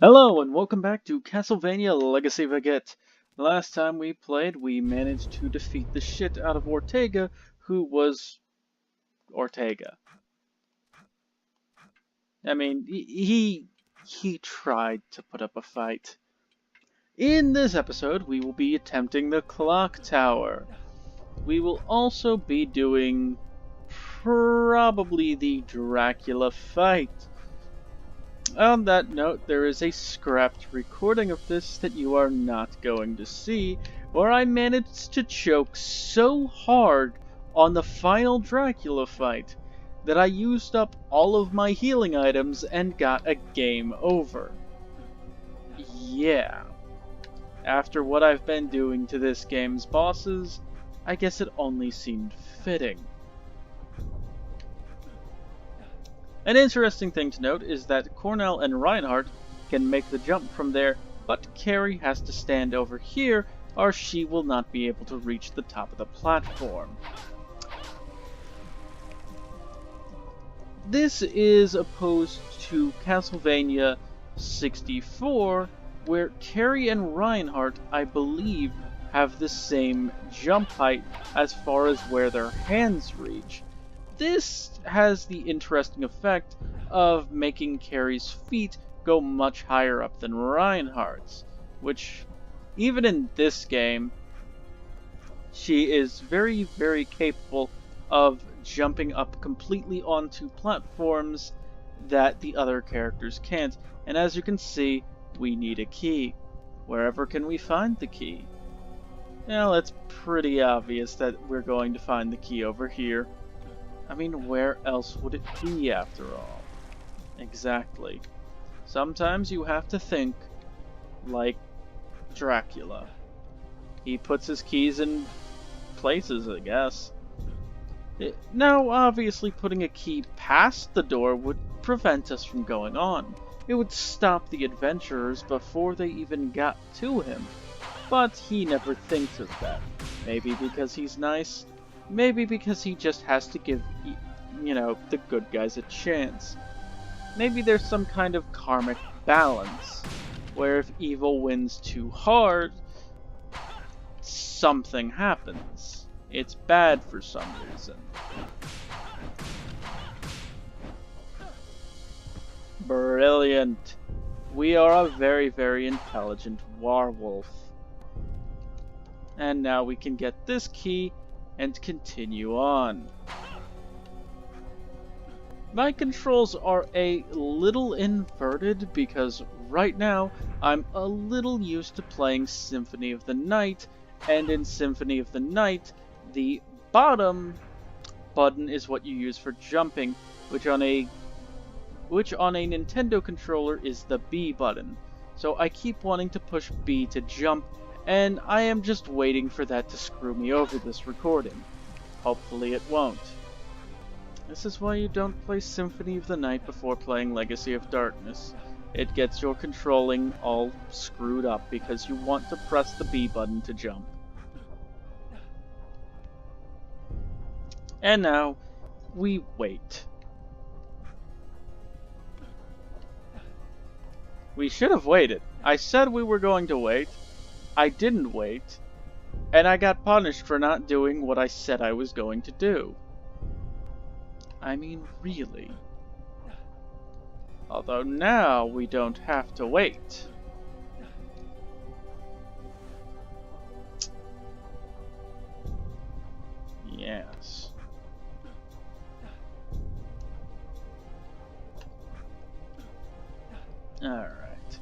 Hello and welcome back to Castlevania Legacy of Ragequit. The last time we played, we managed to defeat the shit out of Ortega, who was Ortega. I mean, he tried to put up a fight. In this episode, we will be attempting the clock tower. We will also be doing probably the Dracula fight. On that note, there is a scrapped recording of this that you are not going to see, where I managed to choke so hard on the final Dracula fight that I used up all of my healing items and got a game over. Yeah. After what I've been doing to this game's bosses, I guess it only seemed fitting. An interesting thing to note is that Cornell and Reinhardt can make the jump from there, but Carrie has to stand over here or she will not be able to reach the top of the platform. This is opposed to Castlevania 64, where Carrie and Reinhardt, I believe, have the same jump height as far as where their hands reach. This has the interesting effect of making Carrie's feet go much higher up than Reinhardt's, which, even in this game, she is very, very capable of jumping up completely onto platforms that the other characters can't. And as you can see, we need a key. Wherever can we find the key? Well, it's pretty obvious that we're going to find the key over here. I mean, where else would it be after all? Exactly. Sometimes you have to think like Dracula. He puts his keys in places, I guess. Now, obviously, putting a key past the door would prevent us from going on. It would stop the adventurers before they even got to him. But he never thinks of that. Maybe because he's nice. Maybe because he just has to give, the good guys a chance. Maybe there's some kind of karmic balance, where if evil wins too hard, something happens. It's bad for some reason. Brilliant. We are a very, very intelligent werewolf. And now we can get this key and continue on. My controls are a little inverted because right now I'm a little used to playing Symphony of the Night, and in Symphony of the Night, the bottom button is what you use for jumping, which on a Nintendo controller is the B button. So I keep wanting to push B to jump, and I am just waiting for that to screw me over this recording. Hopefully it won't. This is why you don't play Symphony of the Night before playing Legacy of Darkness. It gets your controlling all screwed up because you want to press the B button to jump. And now, we wait. We should have waited. I said we were going to wait. I didn't wait, and I got punished for not doing what I said I was going to do. I mean, really. Although now we don't have to wait. Yes. Alright.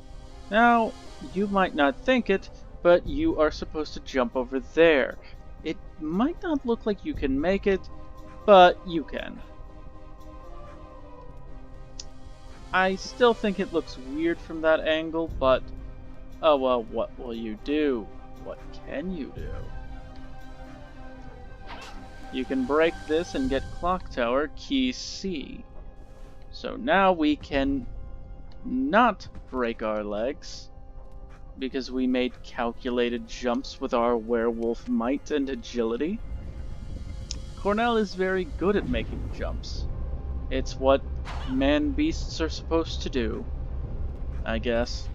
Now, you might not think it, but you are supposed to jump over there. It might not look like you can make it, but you can. I still think it looks weird from that angle, but oh well, what will you do? What can you do? You can break this and get Clock Tower key C. So now we can not break our legs, because we made calculated jumps with our werewolf might and agility. Cornell is very good at making jumps. It's what man-beasts are supposed to do. I guess.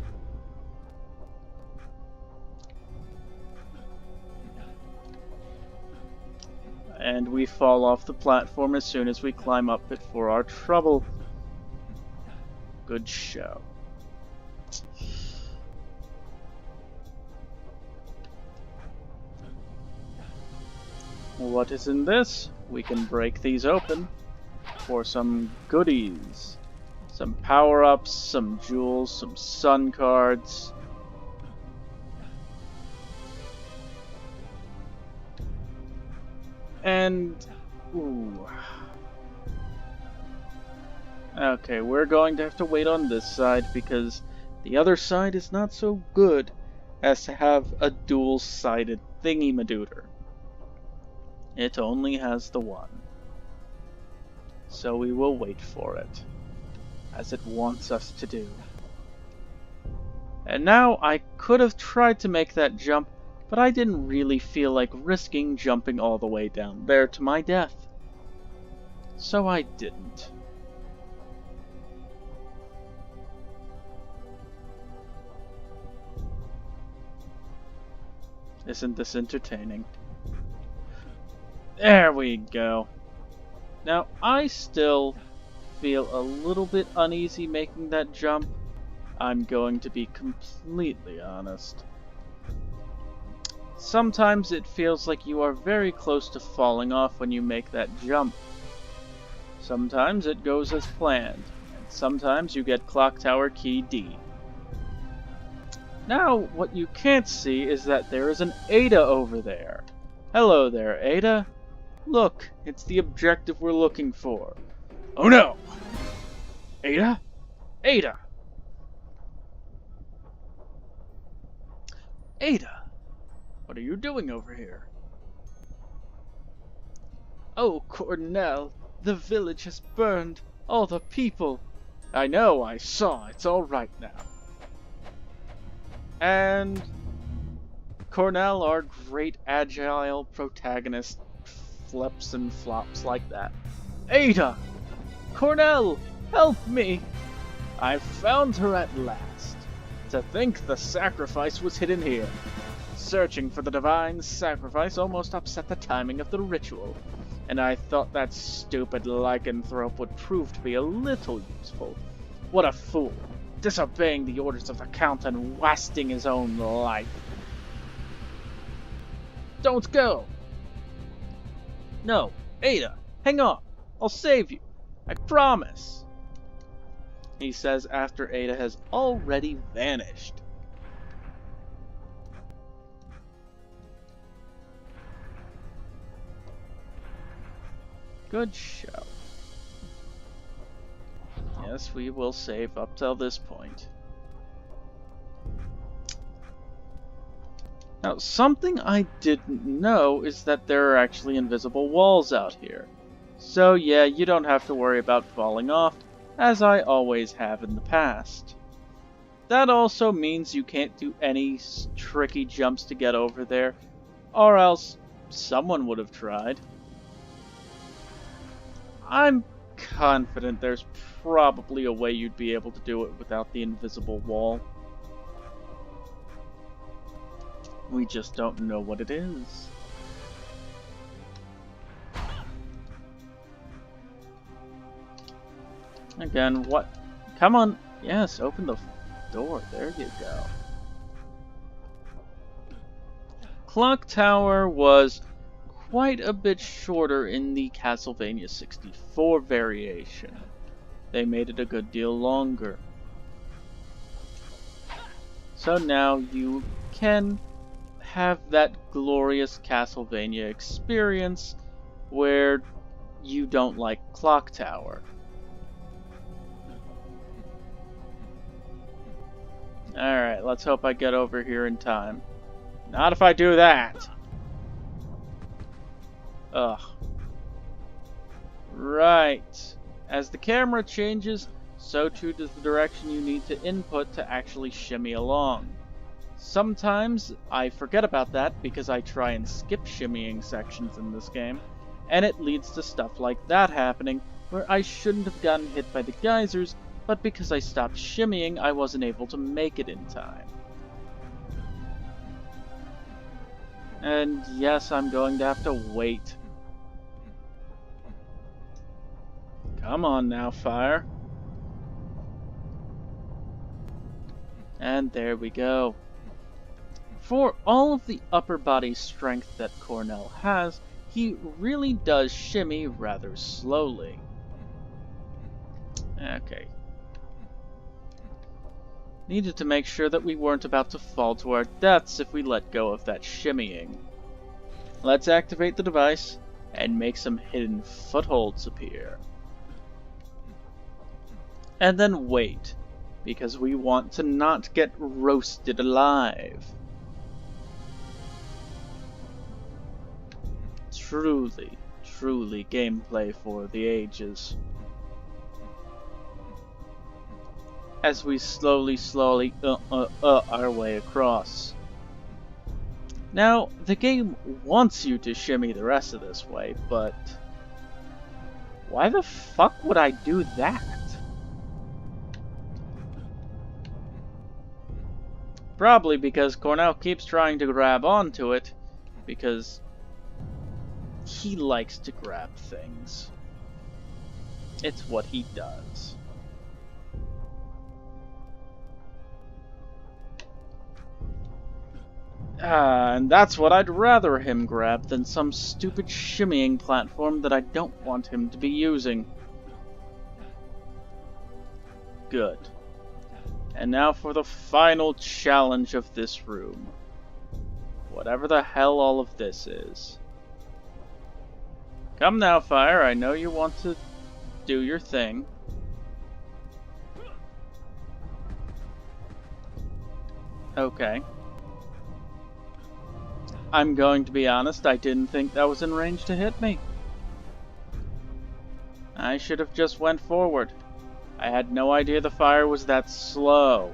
And we fall off the platform as soon as we climb up it for our trouble. Good show. What is in this? We can break these open for some goodies. Some power-ups, some jewels, some sun cards. And... ooh. Okay, we're going to have to wait on this side because the other side is not so good as to have a dual-sided thingy-madooter. It only has the one. So we will wait for it, as it wants us to do. And now I could have tried to make that jump, but I didn't really feel like risking jumping all the way down there to my death. So I didn't. Isn't this entertaining? There we go. Now, I still feel a little bit uneasy making that jump. I'm going to be completely honest. Sometimes it feels like you are very close to falling off when you make that jump. Sometimes it goes as planned, and sometimes you get clock tower key D. Now, what you can't see is that there is an Ada over there. Hello there, Ada. Look, it's the objective we're looking for. Oh no! Ada? Ada! Ada! What are you doing over here? Oh, Cornell, the village has burned. All the people. I know, I saw. It's all right now. And Cornell, our great agile protagonist, flips and flops like that. Ada! Cornell! Help me! I've found her at last. To think the sacrifice was hidden here. Searching for the divine sacrifice almost upset the timing of the ritual, and I thought that stupid lycanthrope would prove to be a little useful. What a fool, disobeying the orders of the Count and wasting his own life. Don't go! No, Ada, hang on, I'll save you, I promise, he says after Ada has already vanished. Good show. Yes, we will save up till this point. Now, something I didn't know is that there are actually invisible walls out here. So yeah, you don't have to worry about falling off, as I always have in the past. That also means you can't do any tricky jumps to get over there, or else someone would have tried. I'm confident there's probably a way you'd be able to do it without the invisible wall. We just don't know what it is. Again, what? Come on. Yes, open the door. There you go. Clock Tower was quite a bit shorter in the Castlevania 64 variation. They made it a good deal longer. So now you can have that glorious Castlevania experience where you don't like Clock Tower. Alright, let's hope I get over here in time. Not if I do that! Ugh. Right. As the camera changes, so too does the direction you need to input to actually shimmy along. Sometimes I forget about that because I try and skip shimmying sections in this game, and it leads to stuff like that happening, where I shouldn't have gotten hit by the geysers, but because I stopped shimmying, I wasn't able to make it in time. And yes, I'm going to have to wait. Come on now, fire. And there we go. For all of the upper body strength that Cornell has, he really does shimmy rather slowly. Okay. Needed to make sure that we weren't about to fall to our deaths if we let go of that shimmying. Let's activate the device and make some hidden footholds appear. And then wait, because we want to not get roasted alive. Truly, truly gameplay for the ages. As we slowly our way across. Now, the game wants you to shimmy the rest of this way, but why the fuck would I do that? Probably because Cornell keeps trying to grab onto it, because he likes to grab things. It's what he does. And that's what I'd rather him grab than some stupid shimmying platform that I don't want him to be using. Good. And now for the final challenge of this room. Whatever the hell all of this is. Come now, Fire, I know you want to do your thing. Okay. I'm going to be honest, I didn't think that was in range to hit me. I should have just went forward. I had no idea the fire was that slow.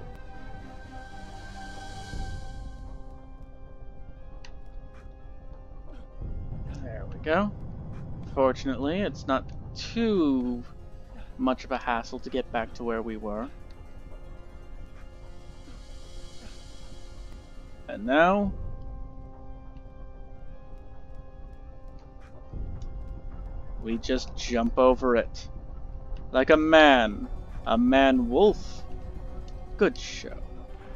There we go. Fortunately, it's not too much of a hassle to get back to where we were. And now we just jump over it. Like a man wolf. Good show.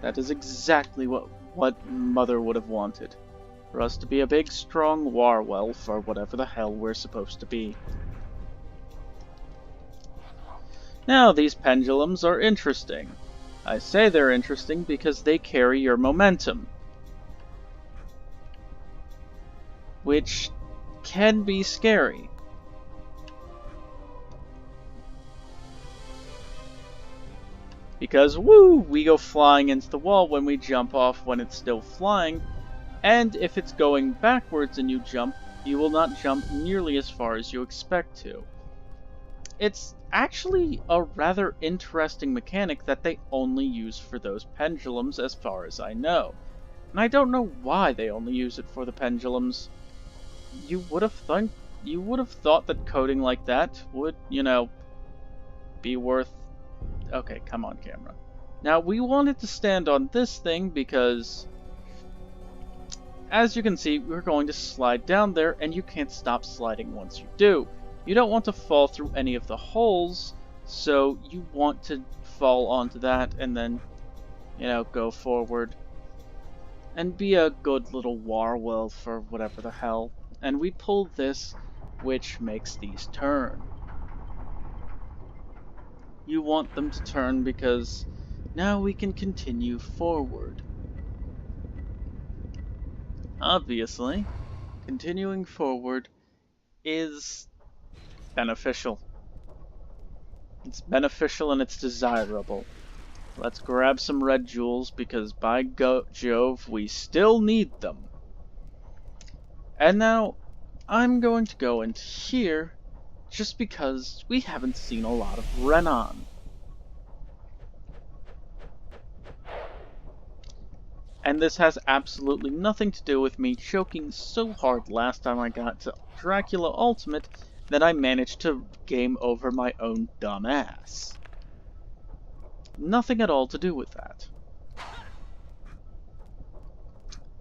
That is exactly what Mother would have wanted. For us to be a big, strong warwolf, or whatever the hell we're supposed to be. Now, these pendulums are interesting. I say they're interesting because they carry your momentum. Which can be scary. Because, woo, we go flying into the wall when we jump off when it's still flying, and if it's going backwards and you jump, you will not jump nearly as far as you expect to. It's actually a rather interesting mechanic that they only use for those pendulums as far as I know. And I don't know why they only use it for the pendulums. You would have thought that coding like that would, be worth... Okay, come on, camera. Now, we wanted to stand on this thing because, as you can see, we're going to slide down there, and you can't stop sliding once you do. You don't want to fall through any of the holes, so you want to fall onto that and then, go forward. And be a good little warwolf or whatever the hell. And we pull this, which makes these turn. You want them to turn because now we can continue forward. Obviously, continuing forward is beneficial. It's beneficial and it's desirable. Let's grab some red jewels because by Jove, we still need them. And now, I'm going to go into here just because we haven't seen a lot of Renan. And this has absolutely nothing to do with me choking so hard last time I got to Dracula Ultimate that I managed to game over my own dumb ass. nothing at all to do with that.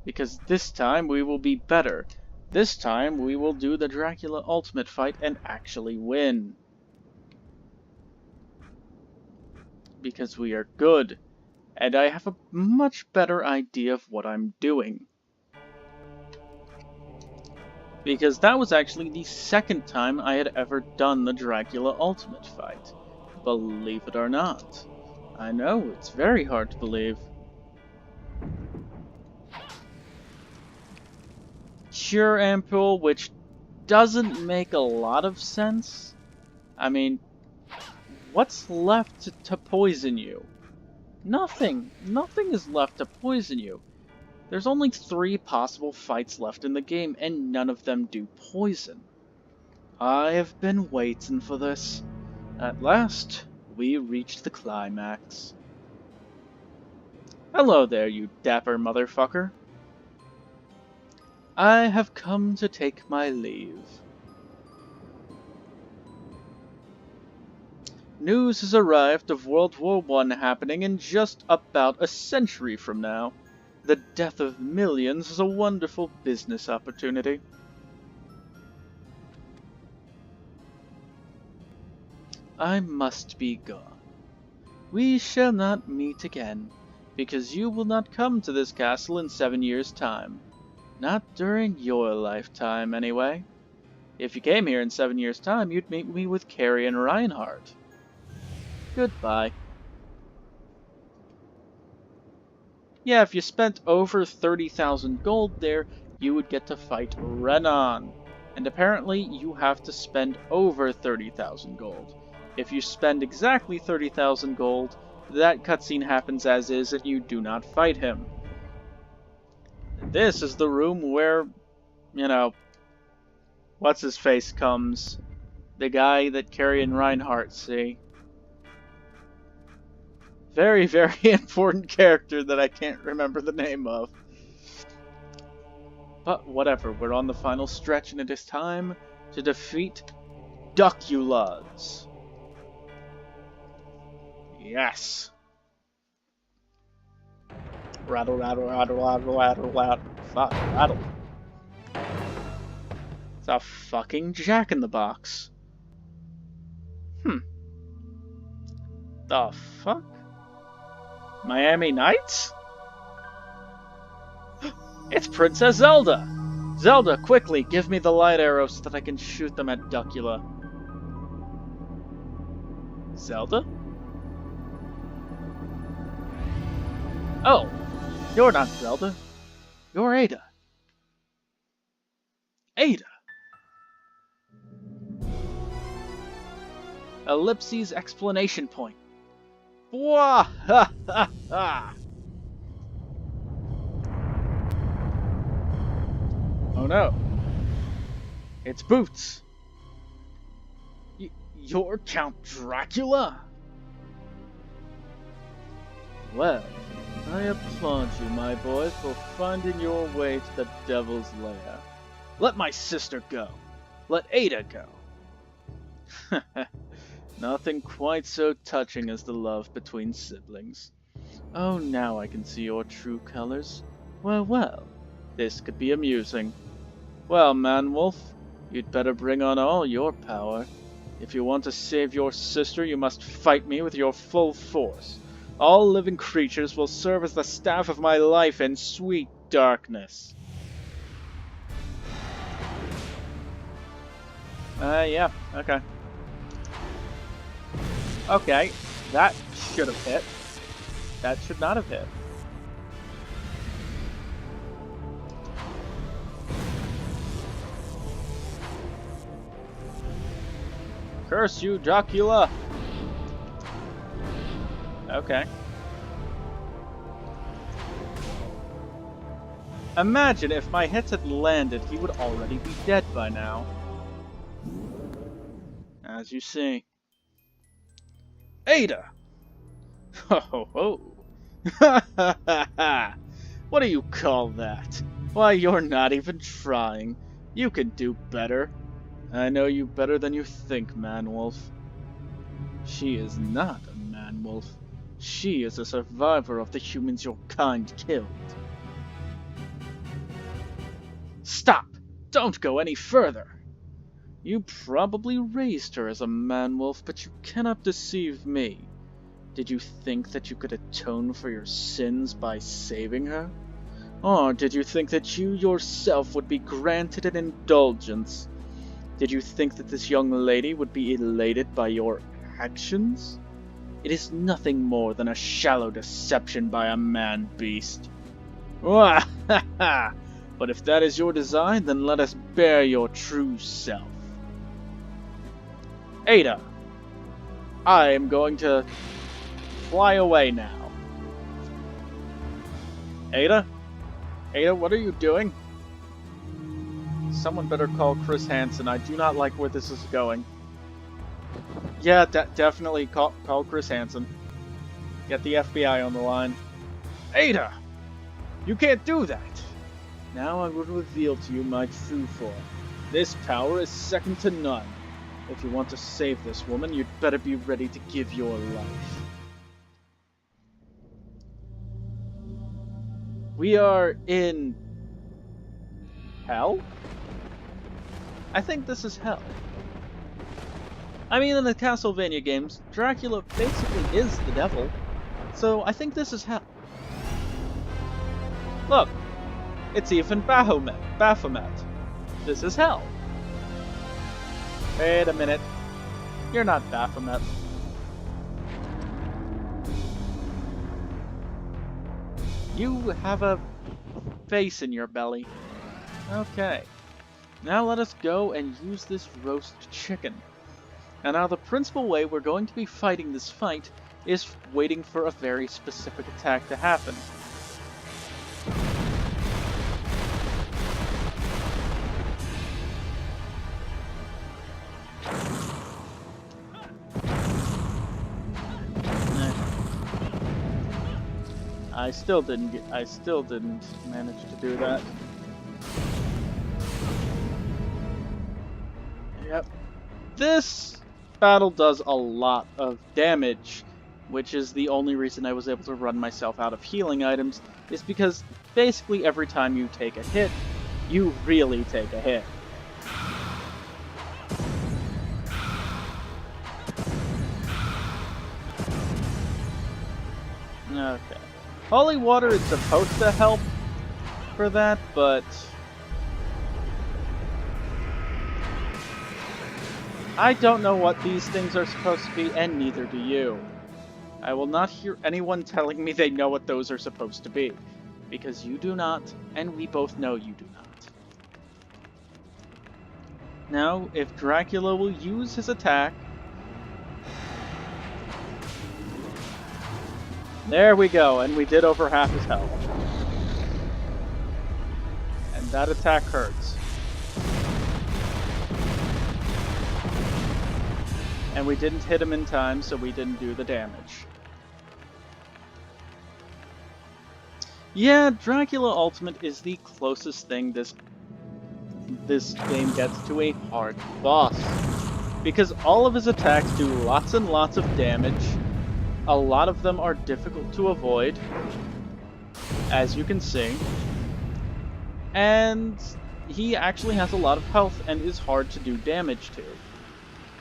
Because this time we will be better. This time we will do the Dracula Ultimate fight and actually win. Because we are good, and I have a much better idea of what I'm doing. Because that was actually the second time I had ever done the Dracula Ultimate fight. Believe it or not. I know, it's very hard to believe. Cure Ampoule, which doesn't make a lot of sense. I mean, what's left to poison you? Nothing. Nothing is left to poison you. There's only 3 possible fights left in the game, and none of them do poison. I have been waiting for this. At last, we reached the climax. Hello there, you dapper motherfucker. I have come to take my leave. News has arrived of World War I happening in just about a century from now. The death of millions is a wonderful business opportunity. I must be gone. We shall not meet again, because you will not come to this castle in 7 years' time. Not during your lifetime, anyway. If you came here in 7 years' time, you'd meet me with Carrie and Reinhardt. Goodbye. Yeah, if you spent over 30,000 gold there, you would get to fight Renan. And apparently, you have to spend over 30,000 gold. If you spend exactly 30,000 gold, that cutscene happens as is and you do not fight him. This is the room where, you know, what's-his-face comes. The guy that Carrie and Reinhardt see. Very, very important character that I can't remember the name of. But whatever, we're on the final stretch and it is time to defeat Draculas. Yes. Rattle, rattle, rattle, rattle, rattle, rattle. Fuck, rattle. It's a fucking Jack-in-the-Box. The fuck? Miami Nights? It's Princess Zelda! Zelda, quickly, give me the light arrows so that I can shoot them at Dracula. Zelda? Oh, you're not Zelda. You're Ada. Ada! Ellipses explanation point. Wah ha ha ha! Oh no. It's Boots. You're Count Dracula? Well, I applaud you, my boy, for finding your way to the Devil's Lair. Let my sister go. Let Ada go. Nothing quite so touching as the love between siblings. Oh, now I can see your true colors. Well, well, this could be amusing. Well, Man-Wolf, you'd better bring on all your power. If you want to save your sister, you must fight me with your full force. All living creatures will serve as the staff of my life in sweet darkness. Yeah, okay. Okay, that should have hit. That should not have hit. Curse you, Dracula! Okay. Imagine if my hits had landed, he would already be dead by now. As you see. Ada! Ho ho ho! Ha ha ha ha! What do you call that? Why, you're not even trying. You can do better. I know you better than you think, Man-Wolf. She is not a Man-Wolf. She is a survivor of the humans your kind killed. Stop! Don't go any further! You probably raised her as a man-wolf, but you cannot deceive me. Did you think that you could atone for your sins by saving her? Or did you think that you yourself would be granted an indulgence? Did you think that this young lady would be elated by your actions? It is nothing more than a shallow deception by a man-beast. Wah ha ha! But if that is your design, then let us bear your true self. Ada, I am going to fly away now. Ada? Ada, what are you doing? Someone better call Chris Hansen. I do not like where this is going. Yeah, definitely call Chris Hansen. Get the FBI on the line. Ada! You can't do that! Now I will reveal to you my true form. This power is second to none. If you want to save this woman, you'd better be ready to give your life. We are in hell? I think this is hell. I mean, in the Castlevania games, Dracula basically is the devil, so I think this is hell. Look, it's even Baphomet. This is hell. Wait a minute. You're not Baphomet. You have a face in your belly. Okay. Now let us go and use this roast chicken. And now the principal way we're going to be fighting this fight is waiting for a very specific attack to happen. I still didn't manage to do that. Yep. This battle does a lot of damage, which is the only reason I was able to run myself out of healing items, is because basically every time you take a hit, you really take a hit. Okay. Holy water is supposed to help for that, but I don't know what these things are supposed to be, and neither do you. I will not hear anyone telling me they know what those are supposed to be, because you do not, and we both know you do not. Now, if Dracula will use his attack... There we go, and we did over half his health. And that attack hurts. And we didn't hit him in time, so we didn't do the damage. Yeah, Dracula Ultimate is the closest thing this game gets to a hard boss. Because all of his attacks do lots and lots of damage. A lot of them are difficult to avoid, as you can see. And he actually has a lot of health and is hard to do damage to.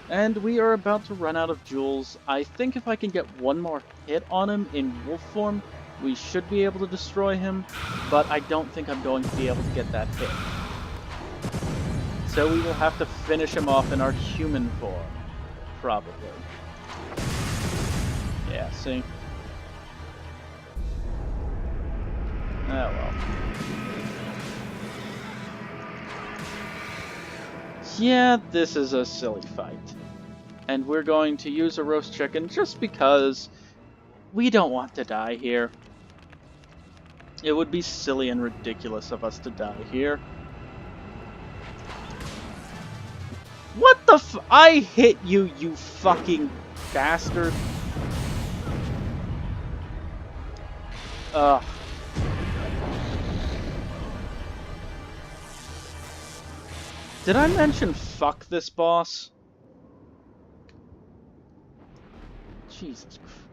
And we are about to run out of jewels. I think if I can get one more hit on him in wolf form, we should be able to destroy him, but I don't think I'm going to be able to get that hit. So we will have to finish him off in our human form, probably. Yeah, see? Oh well. Yeah, this is a silly fight. And we're going to use a roast chicken just because we don't want to die here. It would be silly and ridiculous of us to die here. What the f- I hit you, you fucking bastard. Ugh. Did I mention fuck this boss? Jesus Christ.